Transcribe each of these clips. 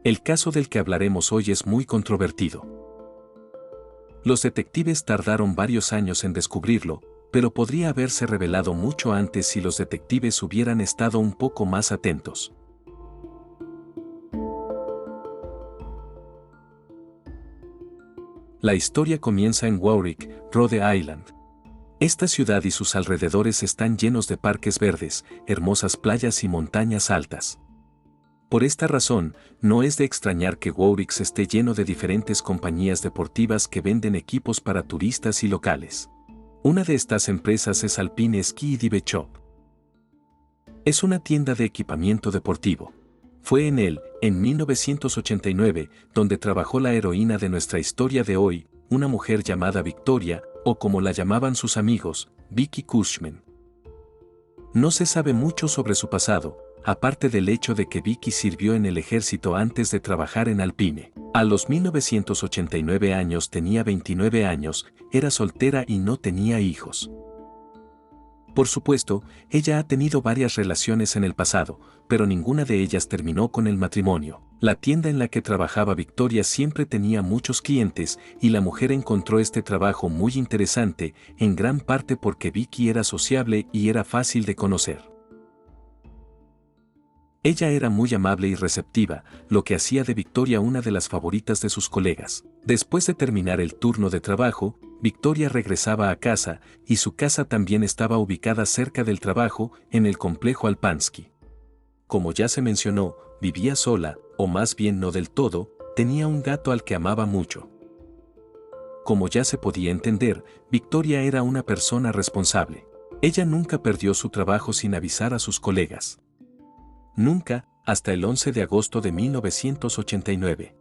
El caso del que hablaremos hoy es muy controvertido. Los detectives tardaron varios años en descubrirlo, pero podría haberse revelado mucho antes si los detectives hubieran estado un poco más atentos. La historia comienza en Warwick, Rhode Island. Esta ciudad y sus alrededores están llenos de parques verdes, hermosas playas y montañas altas. Por esta razón, no es de extrañar que Warwick esté lleno de diferentes compañías deportivas que venden equipos para turistas y locales. Una de estas empresas es Alpine Ski Dive Shop. Es una tienda de equipamiento deportivo. Fue en 1989, donde trabajó la heroína de nuestra historia de hoy, una mujer llamada Victoria, o como la llamaban sus amigos, Vicky Cushman. No se sabe mucho sobre su pasado, aparte del hecho de que Vicky sirvió en el ejército antes de trabajar en Alpine. A los 1989 años tenía 29 años, era soltera y no tenía hijos. Por supuesto, ella ha tenido varias relaciones en el pasado, pero ninguna de ellas terminó con el matrimonio. La tienda en la que trabajaba Victoria siempre tenía muchos clientes y la mujer encontró este trabajo muy interesante, en gran parte porque Vicky era sociable y era fácil de conocer. Ella era muy amable y receptiva, lo que hacía de Victoria una de las favoritas de sus colegas. Después de terminar el turno de trabajo, Victoria regresaba a casa, y su casa también estaba ubicada cerca del trabajo, en el complejo Alpansky. Como ya se mencionó, vivía sola, o más bien no del todo, tenía un gato al que amaba mucho. Como ya se podía entender, Victoria era una persona responsable. Ella nunca perdió su trabajo sin avisar a sus colegas. Nunca, hasta el 11 de agosto de 1989.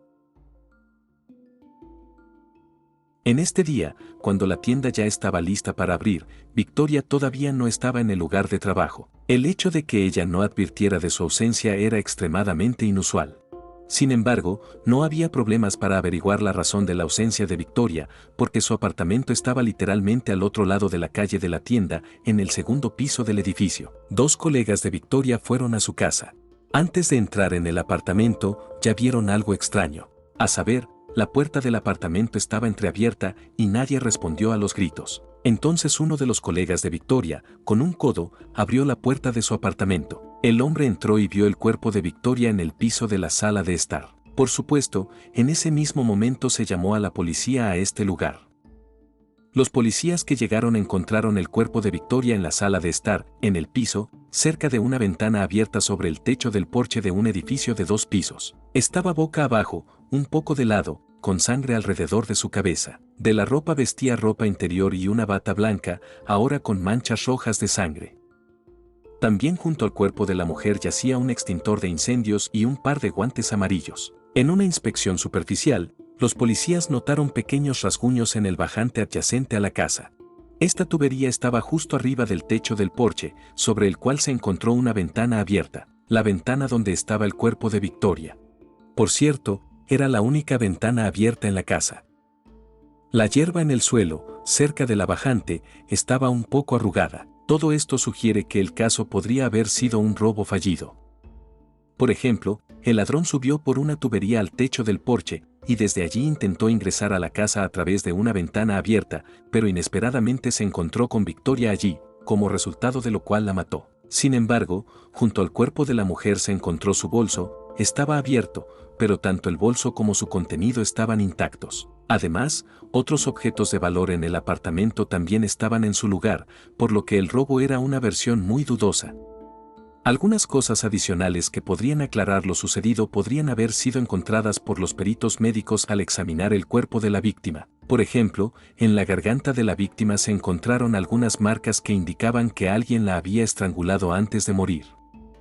En este día, cuando la tienda ya estaba lista para abrir, Victoria todavía no estaba en el lugar de trabajo. El hecho de que ella no advirtiera de su ausencia era extremadamente inusual. Sin embargo, no había problemas para averiguar la razón de la ausencia de Victoria, porque su apartamento estaba literalmente al otro lado de la calle de la tienda, en el segundo piso del edificio. Dos colegas de Victoria fueron a su casa. Antes de entrar en el apartamento, ya vieron algo extraño. A saber, la puerta del apartamento estaba entreabierta y nadie respondió a los gritos. Entonces uno de los colegas de Victoria, con un codo, abrió la puerta de su apartamento. El hombre entró y vio el cuerpo de Victoria en el piso de la sala de estar. Por supuesto, en ese mismo momento se llamó a la policía a este lugar. Los policías que llegaron encontraron el cuerpo de Victoria en la sala de estar, en el piso, cerca de una ventana abierta sobre el techo del porche de un edificio de 2 pisos. Estaba boca abajo, un poco de lado, con sangre alrededor de su cabeza. De la ropa vestía ropa interior y una bata blanca, ahora con manchas rojas de sangre. También junto al cuerpo de la mujer yacía un extintor de incendios y un par de guantes amarillos. En una inspección superficial, los policías notaron pequeños rasguños en el bajante adyacente a la casa. Esta tubería estaba justo arriba del techo del porche, sobre el cual se encontró una ventana abierta, la ventana donde estaba el cuerpo de Victoria. Por cierto, era la única ventana abierta en la casa. La hierba en el suelo, cerca de la bajante, estaba un poco arrugada. Todo esto sugiere que el caso podría haber sido un robo fallido. Por ejemplo, el ladrón subió por una tubería al techo del porche, y desde allí intentó ingresar a la casa a través de una ventana abierta, pero inesperadamente se encontró con Victoria allí, como resultado de lo cual la mató. Sin embargo, junto al cuerpo de la mujer se encontró su bolso, estaba abierto, pero tanto el bolso como su contenido estaban intactos. Además, otros objetos de valor en el apartamento también estaban en su lugar, por lo que el robo era una versión muy dudosa. Algunas cosas adicionales que podrían aclarar lo sucedido podrían haber sido encontradas por los peritos médicos al examinar el cuerpo de la víctima. Por ejemplo, en la garganta de la víctima se encontraron algunas marcas que indicaban que alguien la había estrangulado antes de morir.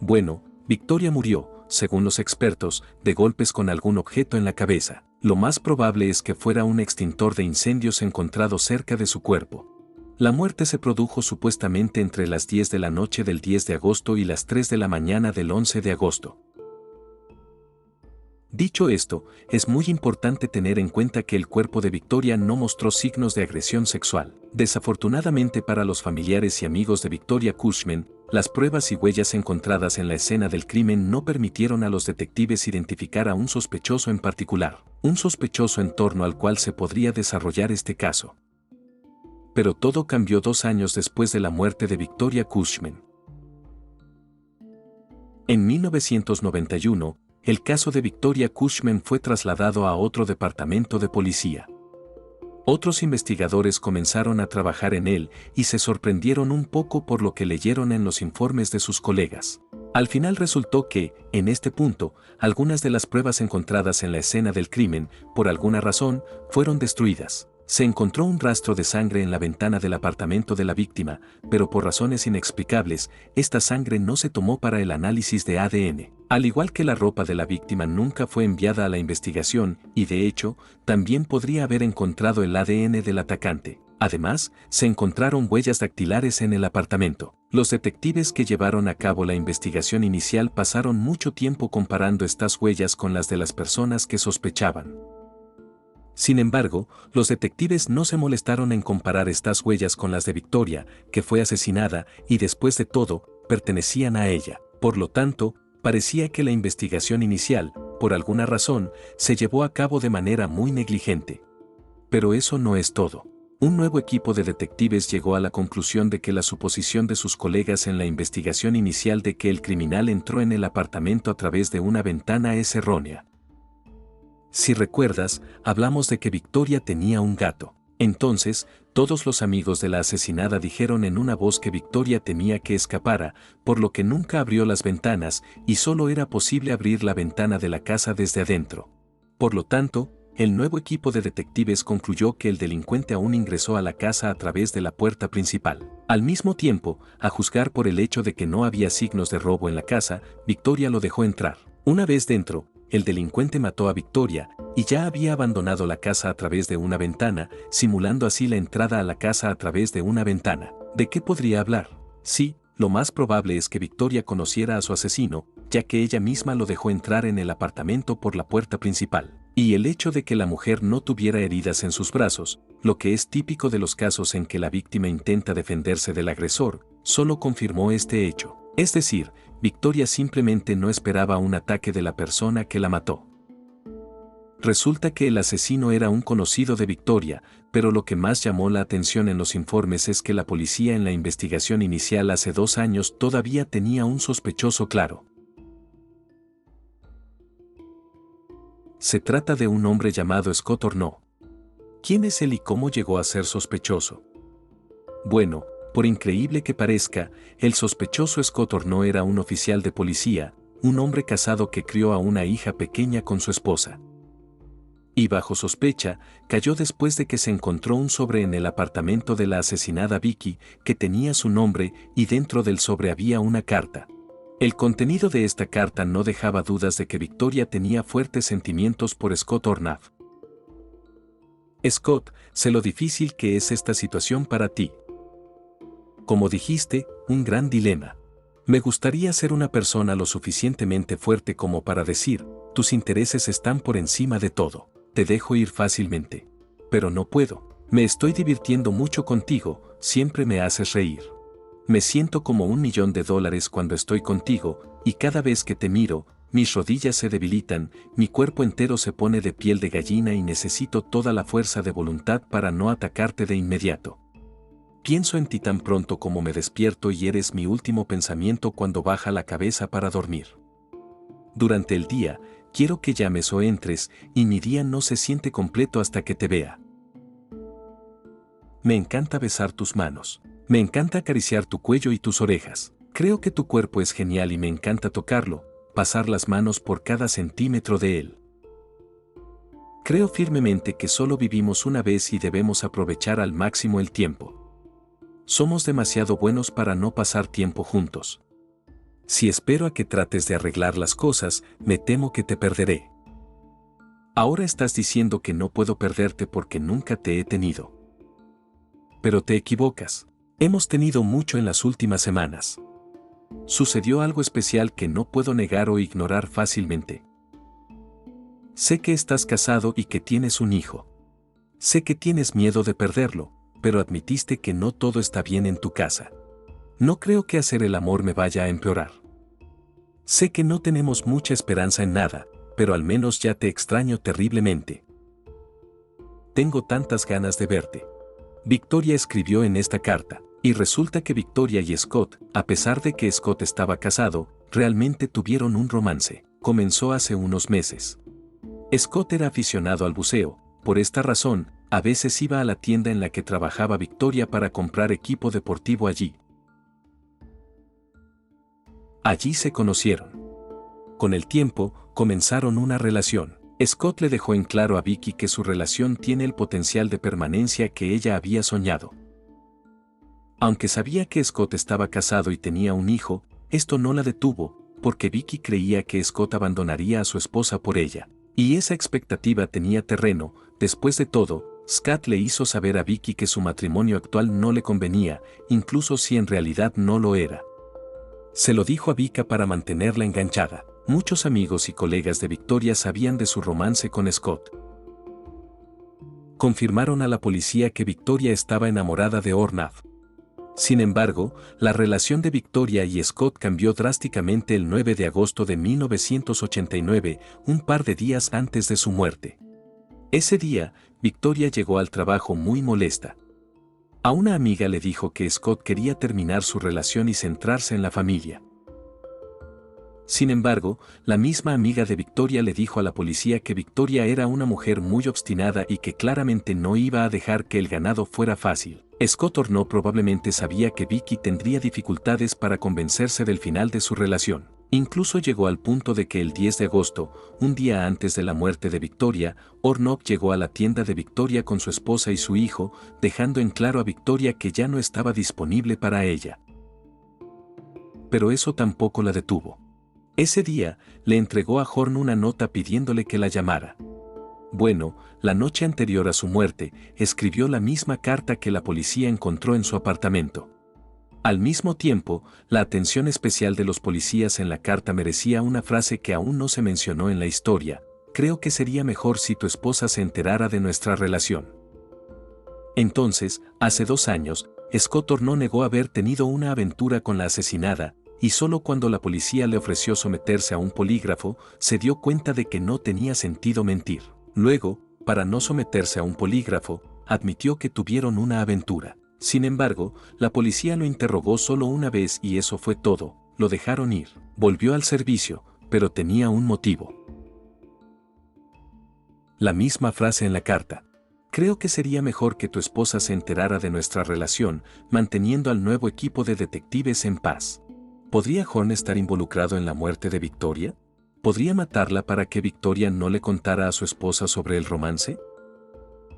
Bueno, Victoria murió, según los expertos, de golpes con algún objeto en la cabeza. Lo más probable es que fuera un extintor de incendios encontrado cerca de su cuerpo. La muerte se produjo supuestamente entre las 10 de la noche del 10 de agosto y las 3 de la mañana del 11 de agosto. Dicho esto, es muy importante tener en cuenta que el cuerpo de Victoria no mostró signos de agresión sexual. Desafortunadamente para los familiares y amigos de Victoria Cushman, Las pruebas y huellas encontradas en la escena del crimen no permitieron a los detectives identificar a un sospechoso en particular, un sospechoso en torno al cual se podría desarrollar este caso. Pero todo cambió 2 años después de la muerte de Victoria Cushman. En 1991, el caso de Victoria Cushman fue trasladado a otro departamento de policía. Otros investigadores comenzaron a trabajar en él y se sorprendieron un poco por lo que leyeron en los informes de sus colegas. Al final resultó que, en este punto, algunas de las pruebas encontradas en la escena del crimen, por alguna razón, fueron destruidas. Se encontró un rastro de sangre en la ventana del apartamento de la víctima, pero por razones inexplicables, esta sangre no se tomó para el análisis de ADN. Al igual que la ropa de la víctima nunca fue enviada a la investigación y de hecho, también podría haber encontrado el ADN del atacante. Además, se encontraron huellas dactilares en el apartamento. Los detectives que llevaron a cabo la investigación inicial pasaron mucho tiempo comparando estas huellas con las de las personas que sospechaban. Sin embargo, los detectives no se molestaron en comparar estas huellas con las de Victoria, que fue asesinada y después de todo, pertenecían a ella. Por lo tanto, parecía que la investigación inicial, por alguna razón, se llevó a cabo de manera muy negligente. Pero eso no es todo. Un nuevo equipo de detectives llegó a la conclusión de que la suposición de sus colegas en la investigación inicial de que el criminal entró en el apartamento a través de una ventana es errónea. Si recuerdas, hablamos de que Victoria tenía un gato. Entonces, todos los amigos de la asesinada dijeron en una voz que Victoria temía que escapara, por lo que nunca abrió las ventanas y solo era posible abrir la ventana de la casa desde adentro. Por lo tanto, el nuevo equipo de detectives concluyó que el delincuente aún ingresó a la casa a través de la puerta principal. Al mismo tiempo, a juzgar por el hecho de que no había signos de robo en la casa, Victoria lo dejó entrar. Una vez dentro, el delincuente mató a Victoria y ya había abandonado la casa a través de una ventana, simulando así la entrada a la casa a través de una ventana. ¿De qué podría hablar? Sí, lo más probable es que Victoria conociera a su asesino, ya que ella misma lo dejó entrar en el apartamento por la puerta principal. Y el hecho de que la mujer no tuviera heridas en sus brazos, lo que es típico de los casos en que la víctima intenta defenderse del agresor, solo confirmó este hecho. Es decir, Victoria simplemente no esperaba un ataque de la persona que la mató. Resulta que el asesino era un conocido de Victoria, pero lo que más llamó la atención en los informes es que la policía en la investigación inicial hace 2 años todavía tenía un sospechoso claro. Se trata de un hombre llamado Scott Orno. ¿Quién es él y cómo llegó a ser sospechoso? Bueno, por increíble que parezca, el sospechoso Scott Orno era un oficial de policía, un hombre casado que crió a una hija pequeña con su esposa. Y bajo sospecha, cayó después de que se encontró un sobre en el apartamento de la asesinada Vicky, que tenía su nombre y dentro del sobre había una carta. El contenido de esta carta no dejaba dudas de que Victoria tenía fuertes sentimientos por Scott Ornav. Scott, sé lo difícil que es esta situación para ti. Como dijiste, un gran dilema. Me gustaría ser una persona lo suficientemente fuerte como para decir, tus intereses están por encima de todo. Te dejo ir fácilmente. Pero no puedo. Me estoy divirtiendo mucho contigo, siempre me haces reír. Me siento como $1.000.000 cuando estoy contigo, y cada vez que te miro, mis rodillas se debilitan, mi cuerpo entero se pone de piel de gallina y necesito toda la fuerza de voluntad para no atacarte de inmediato. Pienso en ti tan pronto como me despierto y eres mi último pensamiento cuando baja la cabeza para dormir. Durante el día, quiero que llames o entres, y mi día no se siente completo hasta que te vea. Me encanta besar tus manos. Me encanta acariciar tu cuello y tus orejas. Creo que tu cuerpo es genial y me encanta tocarlo, pasar las manos por cada centímetro de él. Creo firmemente que solo vivimos una vez y debemos aprovechar al máximo el tiempo. Somos demasiado buenos para no pasar tiempo juntos. Si espero a que trates de arreglar las cosas, me temo que te perderé. Ahora estás diciendo que no puedo perderte porque nunca te he tenido. Pero te equivocas. Hemos tenido mucho en las últimas semanas. Sucedió algo especial que no puedo negar o ignorar fácilmente. Sé que estás casado y que tienes un hijo. Sé que tienes miedo de perderlo, pero admitiste que no todo está bien en tu casa. No creo que hacer el amor me vaya a empeorar. Sé que no tenemos mucha esperanza en nada, pero al menos ya te extraño terriblemente. Tengo tantas ganas de verte. Victoria escribió en esta carta, y resulta que Victoria y Scott, a pesar de que Scott estaba casado, realmente tuvieron un romance. Comenzó hace unos meses. Scott era aficionado al buceo, por esta razón, a veces iba a la tienda en la que trabajaba Victoria para comprar equipo deportivo allí. Allí se conocieron. Con el tiempo, comenzaron una relación. Scott le dejó en claro a Vicky que su relación tiene el potencial de permanencia que ella había soñado. Aunque sabía que Scott estaba casado y tenía un hijo, esto no la detuvo, porque Vicky creía que Scott abandonaría a su esposa por ella. Y esa expectativa tenía terreno. Después de todo, Scott le hizo saber a Vicky que su matrimonio actual no le convenía, incluso si en realidad no lo era. Se lo dijo a Vika para mantenerla enganchada. Muchos amigos y colegas de Victoria sabían de su romance con Scott. Confirmaron a la policía que Victoria estaba enamorada de Ornav. Sin embargo, la relación de Victoria y Scott cambió drásticamente el 9 de agosto de 1989, un par de días antes de su muerte. Ese día, Victoria llegó al trabajo muy molesta. A una amiga le dijo que Scott quería terminar su relación y centrarse en la familia. Sin embargo, la misma amiga de Victoria le dijo a la policía que Victoria era una mujer muy obstinada y que claramente no iba a dejar que el ganado fuera fácil. Scott Ornav probablemente sabía que Vicky tendría dificultades para convencerse del final de su relación. Incluso llegó al punto de que el 10 de agosto, un día antes de la muerte de Victoria, Ornav llegó a la tienda de Victoria con su esposa y su hijo, dejando en claro a Victoria que ya no estaba disponible para ella. Pero eso tampoco la detuvo. Ese día, le entregó a Horn una nota pidiéndole que la llamara. Bueno, la noche anterior a su muerte, escribió la misma carta que la policía encontró en su apartamento. Al mismo tiempo, la atención especial de los policías en la carta merecía una frase que aún no se mencionó en la historia: creo que sería mejor si tu esposa se enterara de nuestra relación. Entonces, hace 2 años, Scott Ornav negó haber tenido una aventura con la asesinada, y solo cuando la policía le ofreció someterse a un polígrafo, se dio cuenta de que no tenía sentido mentir. Luego, para no someterse a un polígrafo, admitió que tuvieron una aventura. Sin embargo, la policía lo interrogó solo una vez y eso fue todo. Lo dejaron ir. Volvió al servicio, pero tenía un motivo. La misma frase en la carta. Creo que sería mejor que tu esposa se enterara de nuestra relación, manteniendo al nuevo equipo de detectives en paz. ¿Podría Horn estar involucrado en la muerte de Victoria? ¿Podría matarla para que Victoria no le contara a su esposa sobre el romance?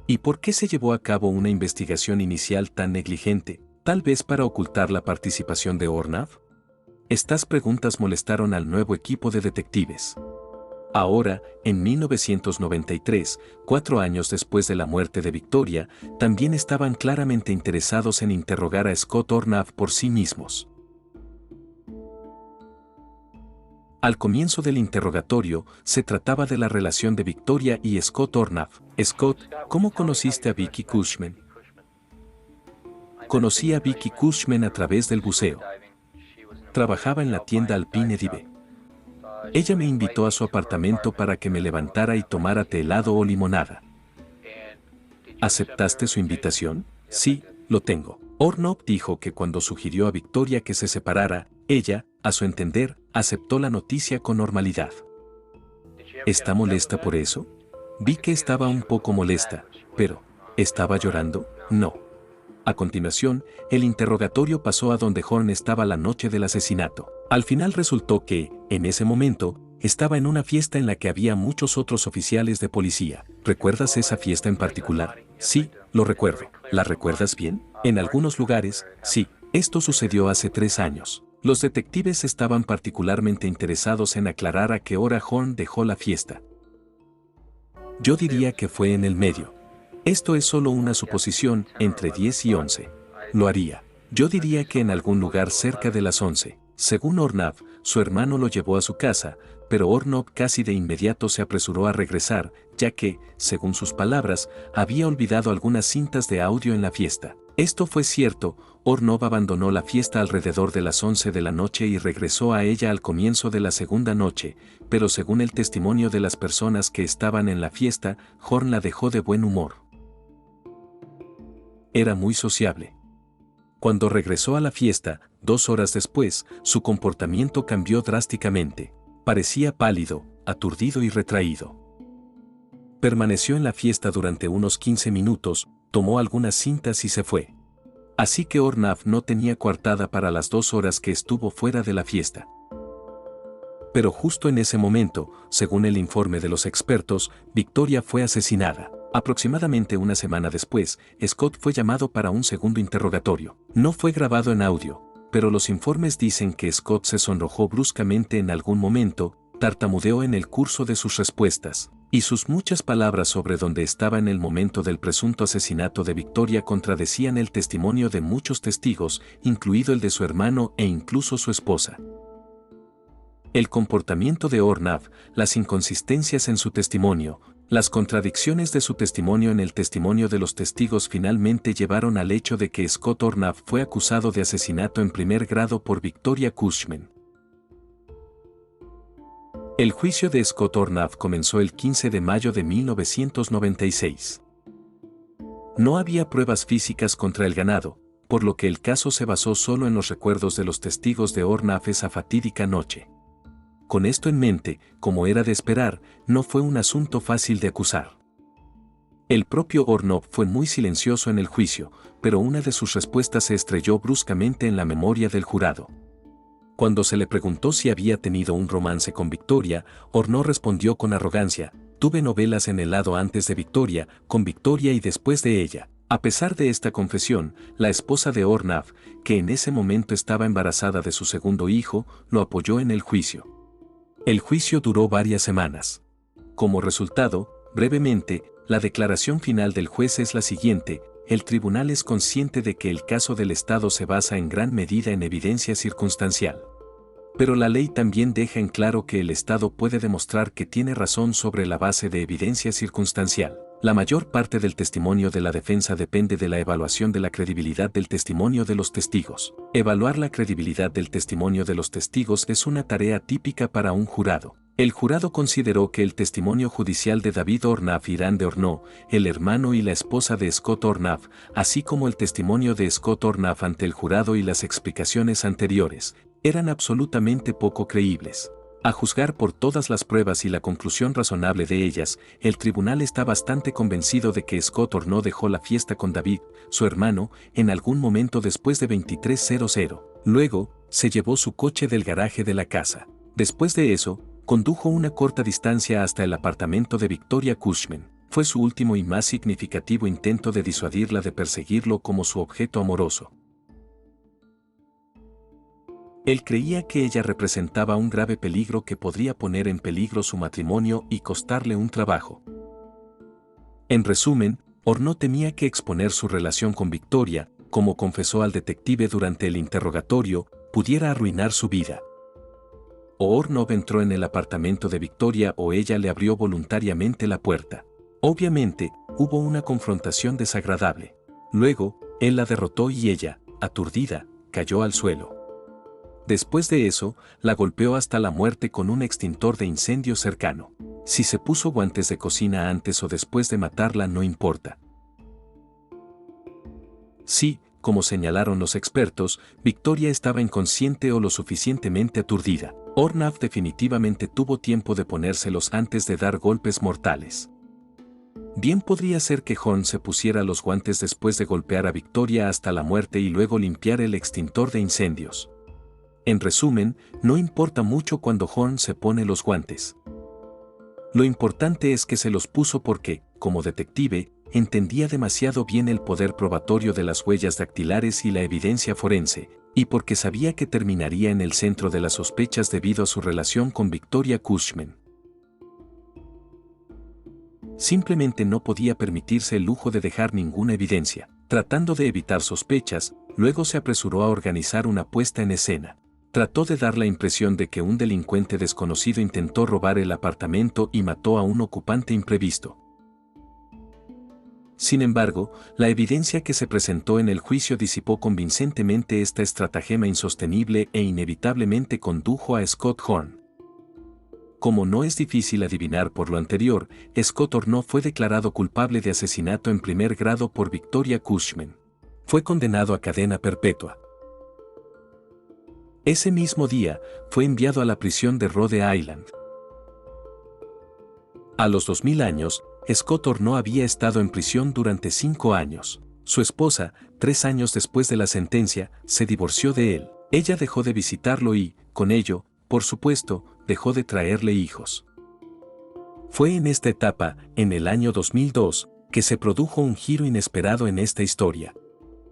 ¿Y por qué se llevó a cabo una investigación inicial tan negligente, tal vez para ocultar la participación de Ornav? Estas preguntas molestaron al nuevo equipo de detectives. Ahora, en 1993, 4 años después de la muerte de Victoria, también estaban claramente interesados en interrogar a Scott Ornav por sí mismos. Al comienzo del interrogatorio, se trataba de la relación de Victoria y Scott Ornav. Scott, ¿cómo conociste a Vicky Cushman? Conocí a Vicky Cushman a través del buceo. Trabajaba en la tienda Alpine Dive. Ella me invitó a su apartamento para que me levantara y tomara té helado o limonada. ¿Aceptaste su invitación? Sí, lo tengo. Ornav dijo que cuando sugirió a Victoria que se separara, ella, a su entender, aceptó la noticia con normalidad. ¿Está molesta por eso? Vi que estaba un poco molesta, pero ¿estaba llorando? No. A continuación, el interrogatorio pasó a donde Horn estaba la noche del asesinato. Al final resultó que, en ese momento, estaba en una fiesta en la que había muchos otros oficiales de policía. ¿Recuerdas esa fiesta en particular? Sí, lo recuerdo. ¿La recuerdas bien? En algunos lugares, sí. Esto sucedió hace 3 años. Los detectives estaban particularmente interesados en aclarar a qué hora Horn dejó la fiesta. Yo diría que fue en el medio. Esto es solo una suposición, entre 10 y 11. Lo haría. Yo diría que en algún lugar cerca de las 11. Según Ornav, su hermano lo llevó a su casa, pero Ornav casi de inmediato se apresuró a regresar, ya que, según sus palabras, había olvidado algunas cintas de audio en la fiesta. Esto fue cierto. Ornov abandonó la fiesta alrededor de las 11 de la noche y regresó a ella al comienzo de la segunda noche, pero según el testimonio de las personas que estaban en la fiesta, Horn la dejó de buen humor. Era muy sociable. Cuando regresó a la fiesta, 2 horas después, su comportamiento cambió drásticamente. Parecía pálido, aturdido y retraído. Permaneció en la fiesta durante unos 15 minutos, tomó algunas cintas y se fue. Así que Ornov no tenía coartada para las 2 horas que estuvo fuera de la fiesta. Pero justo en ese momento, según el informe de los expertos, Victoria fue asesinada. Aproximadamente una semana después, Scott fue llamado para un segundo interrogatorio. No fue grabado en audio, pero los informes dicen que Scott se sonrojó bruscamente en algún momento, tartamudeó en el curso de sus respuestas, y sus muchas palabras sobre dónde estaba en el momento del presunto asesinato de Victoria contradecían el testimonio de muchos testigos, incluido el de su hermano e incluso su esposa. El comportamiento de Ornov, las inconsistencias en su testimonio, las contradicciones de su testimonio en el testimonio de los testigos finalmente llevaron al hecho de que Scott Ornov fue acusado de asesinato en primer grado por Victoria Cushman. El juicio de Scott Ornov comenzó el 15 de mayo de 1996. No había pruebas físicas contra el ganado, por lo que el caso se basó solo en los recuerdos de los testigos de Ornov esa fatídica noche. Con esto en mente, como era de esperar, no fue un asunto fácil de acusar. El propio Ornov fue muy silencioso en el juicio, pero una de sus respuestas se estrelló bruscamente en la memoria del jurado. Cuando se le preguntó si había tenido un romance con Victoria, Ornov respondió con arrogancia: tuve novelas en el lado antes de Victoria, con Victoria y después de ella. A pesar de esta confesión, la esposa de Ornov, que en ese momento estaba embarazada de su segundo hijo, lo apoyó en el juicio. El juicio duró varias semanas. Como resultado, brevemente, la declaración final del juez es la siguiente: el tribunal es consciente de que el caso del Estado se basa en gran medida en evidencia circunstancial. Pero la ley también deja en claro que el Estado puede demostrar que tiene razón sobre la base de evidencia circunstancial. La mayor parte del testimonio de la defensa depende de la evaluación de la credibilidad del testimonio de los testigos. Evaluar la credibilidad del testimonio de los testigos es una tarea típica para un jurado. El jurado consideró que el testimonio judicial de David Ornov Irán de Ornov, el hermano y la esposa de Scott Ornov, así como el testimonio de Scott Ornov ante el jurado y las explicaciones anteriores, eran absolutamente poco creíbles. A juzgar por todas las pruebas y la conclusión razonable de ellas, el tribunal está bastante convencido de que Scott Ornov dejó la fiesta con David, su hermano, en algún momento después de 23:00. Luego, se llevó su coche del garaje de la casa. Después de eso, condujo una corta distancia hasta el apartamento de Victoria Cushman. Fue su último y más significativo intento de disuadirla de perseguirlo como su objeto amoroso. Él creía que ella representaba un grave peligro que podría poner en peligro su matrimonio y costarle un trabajo. En resumen, Ornov temía que exponer su relación con Victoria, como confesó al detective durante el interrogatorio, pudiera arruinar su vida. O Ornov entró en el apartamento de Victoria o ella le abrió voluntariamente la puerta. Obviamente, hubo una confrontación desagradable. Luego, él la derrotó y ella, aturdida, cayó al suelo. Después de eso, la golpeó hasta la muerte con un extintor de incendio cercano. Si se puso guantes de cocina antes o después de matarla no importa. Sí, como señalaron los expertos, Victoria estaba inconsciente o lo suficientemente aturdida. Ornov definitivamente tuvo tiempo de ponérselos antes de dar golpes mortales. Bien podría ser que Horn se pusiera los guantes después de golpear a Victoria hasta la muerte y luego limpiar el extintor de incendios. En resumen, no importa mucho cuando Horn se pone los guantes. Lo importante es que se los puso porque, como detective, entendía demasiado bien el poder probatorio de las huellas dactilares y la evidencia forense, y porque sabía que terminaría en el centro de las sospechas debido a su relación con Victoria Cushman. Simplemente no podía permitirse el lujo de dejar ninguna evidencia. Tratando de evitar sospechas, luego se apresuró a organizar una puesta en escena. Trató de dar la impresión de que un delincuente desconocido intentó robar el apartamento y mató a un ocupante imprevisto. Sin embargo, la evidencia que se presentó en el juicio disipó convincentemente esta estratagema insostenible e inevitablemente condujo a Scott Horn. Como no es difícil adivinar por lo anterior, Scott Horn fue declarado culpable de asesinato en primer grado por Victoria Cushman. Fue condenado a cadena perpetua. Ese mismo día, fue enviado a la prisión de Rhode Island. A los 2000 años, Scott Horn había estado en prisión durante 5 años. Su esposa, 3 años después de la sentencia, se divorció de él. Ella dejó de visitarlo y, con ello, por supuesto, dejó de traerle hijos. Fue en esta etapa, en el año 2002, que se produjo un giro inesperado en esta historia.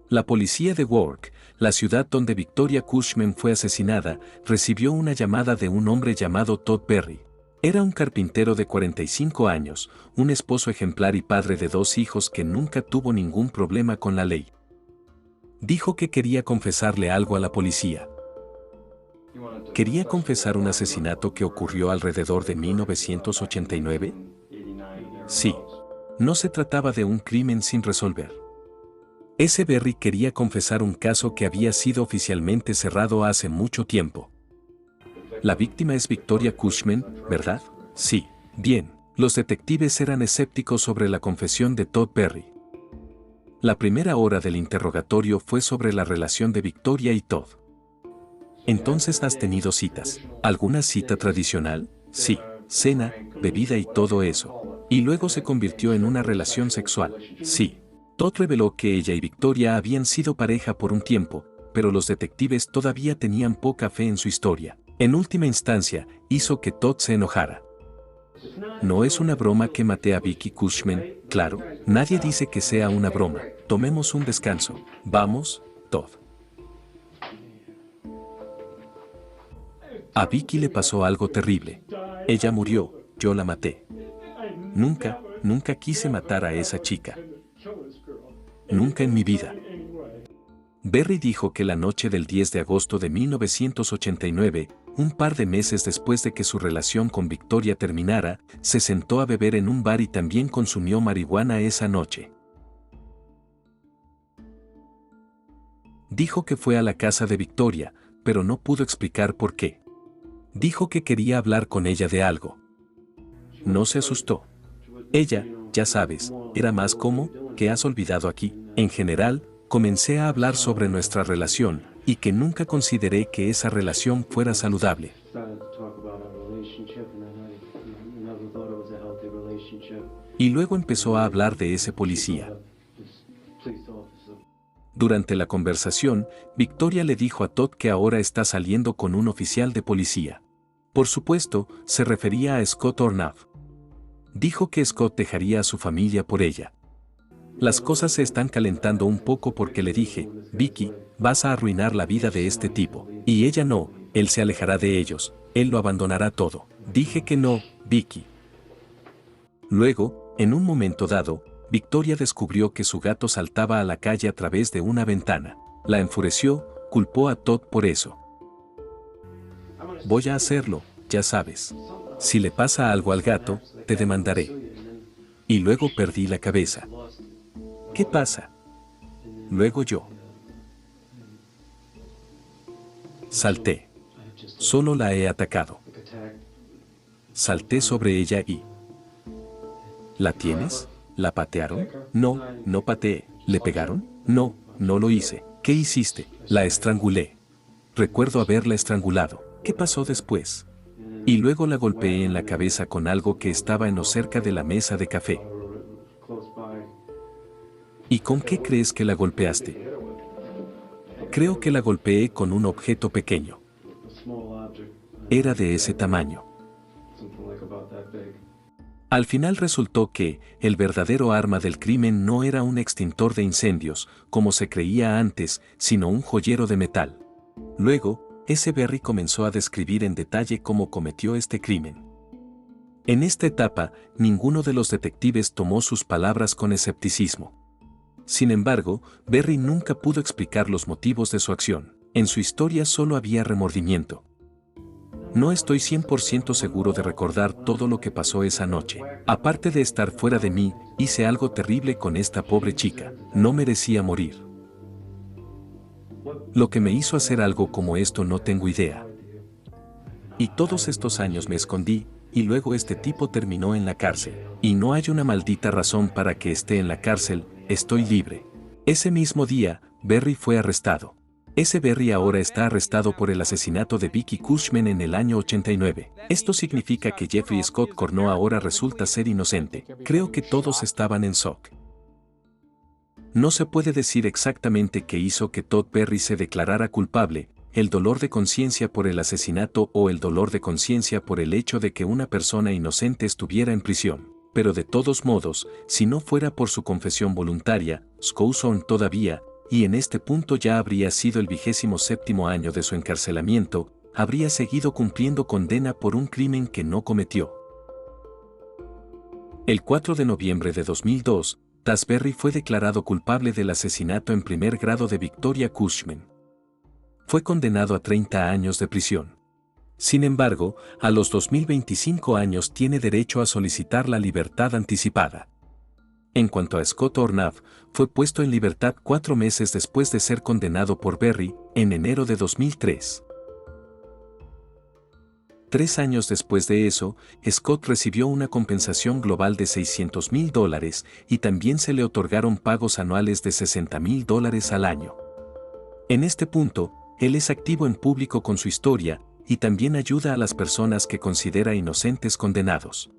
La policía de Wark, la ciudad donde Victoria Cushman fue asesinada, recibió una llamada de un hombre llamado Todd Berry. Era un carpintero de 45 años, un esposo ejemplar y padre de 2 hijos que nunca tuvo ningún problema con la ley. Dijo que quería confesarle algo a la policía. ¿Quería confesar un asesinato que ocurrió alrededor de 1989? Sí. No se trataba de un crimen sin resolver. Ese Berry quería confesar un caso que había sido oficialmente cerrado hace mucho tiempo. La víctima es Victoria Cushman, ¿verdad? Sí. Bien, los detectives eran escépticos sobre la confesión de Todd Berry. La primera hora del interrogatorio fue sobre la relación de Victoria y Todd. Entonces, ¿has tenido citas? ¿Alguna cita tradicional? Sí, cena, bebida y todo eso. Y luego se convirtió en una relación sexual. Sí. Todd reveló que ella y Victoria habían sido pareja por un tiempo, pero los detectives todavía tenían poca fe en su historia. En última instancia, hizo que Todd se enojara. No es una broma que maté a Vicky Cushman, claro, nadie dice que sea una broma. Tomemos un descanso. Vamos, Todd. A Vicky le pasó algo terrible. Ella murió, yo la maté. Nunca quise matar a esa chica. Nunca en mi vida. Berry dijo que la noche del 10 de agosto de 1989, un par de meses después de que su relación con Victoria terminara, se sentó a beber en un bar y también consumió marihuana esa noche. Dijo que fue a la casa de Victoria, pero no pudo explicar por qué. Dijo que quería hablar con ella de algo. No se asustó. Ella, ya sabes, era más como, ¿qué has olvidado aquí? En general, comencé a hablar sobre nuestra relación, y que nunca consideré que esa relación fuera saludable. Y luego empezó a hablar de ese policía. Durante la conversación, Victoria le dijo a Todd que ahora está saliendo con un oficial de policía. Por supuesto, se refería a Scott Horn. Dijo que Scott dejaría a su familia por ella. Las cosas se están calentando un poco porque le dije, Vicky, vas a arruinar la vida de este tipo. Y ella no, él se alejará de ellos, él lo abandonará todo. Dije que no, Vicky. Luego, en un momento dado, Victoria descubrió que su gato saltaba a la calle a través de una ventana. La enfureció, culpó a Todd por eso. Voy a hacerlo, ya sabes. Si le pasa algo al gato, te demandaré. Y luego perdí la cabeza. ¿Qué pasa? Luego yo. Salté. Solo la he atacado. Salté sobre ella y... ¿La tienes? ¿La patearon? No, no pateé. ¿Le pegaron? No, no lo hice. ¿Qué hiciste? La estrangulé. Recuerdo haberla estrangulado. ¿Qué pasó después? Y luego la golpeé en la cabeza con algo que estaba en o cerca de la mesa de café. ¿Y con qué crees que la golpeaste? Creo que la golpeé con un objeto pequeño. Era de ese tamaño. Al final resultó que, el verdadero arma del crimen no era un extintor de incendios, como se creía antes, sino un joyero de metal. Luego, ese Berry comenzó a describir en detalle cómo cometió este crimen. En esta etapa, ninguno de los detectives tomó sus palabras con escepticismo. Sin embargo, Berry nunca pudo explicar los motivos de su acción. En su historia solo había remordimiento. No estoy 100% seguro de recordar todo lo que pasó esa noche. Aparte de estar fuera de mí, hice algo terrible con esta pobre chica. No merecía morir. Lo que me hizo hacer algo como esto no tengo idea. Y todos estos años me escondí, y luego este tipo terminó en la cárcel. Y no hay una maldita razón para que esté en la cárcel, estoy libre. Ese mismo día, Berry fue arrestado. Ese Berry ahora está arrestado por el asesinato de Vicky Cushman en el año 89. Esto significa que Jeffrey Scott Cornell ahora resulta ser inocente. Creo que todos estaban en shock. No se puede decir exactamente qué hizo que Todd Berry se declarara culpable, el dolor de conciencia por el asesinato o el dolor de conciencia por el hecho de que una persona inocente estuviera en prisión. Pero de todos modos, si no fuera por su confesión voluntaria, Skouson todavía, y en este punto ya habría sido el 27º año de su encarcelamiento, habría seguido cumpliendo condena por un crimen que no cometió. El 4 de noviembre de 2002, Taz Berry fue declarado culpable del asesinato en primer grado de Victoria Cushman. Fue condenado a 30 años de prisión. Sin embargo, a los 2025 años tiene derecho a solicitar la libertad anticipada. En cuanto a Scott Ornaff, fue puesto en libertad 4 meses después de ser condenado por Berry, en enero de 2003. 3 años después de eso, Scott recibió una compensación global de $600,000 y también se le otorgaron pagos anuales de $60,000 al año. En este punto, él es activo en público con su historia, y también ayuda a las personas que considera inocentes condenados.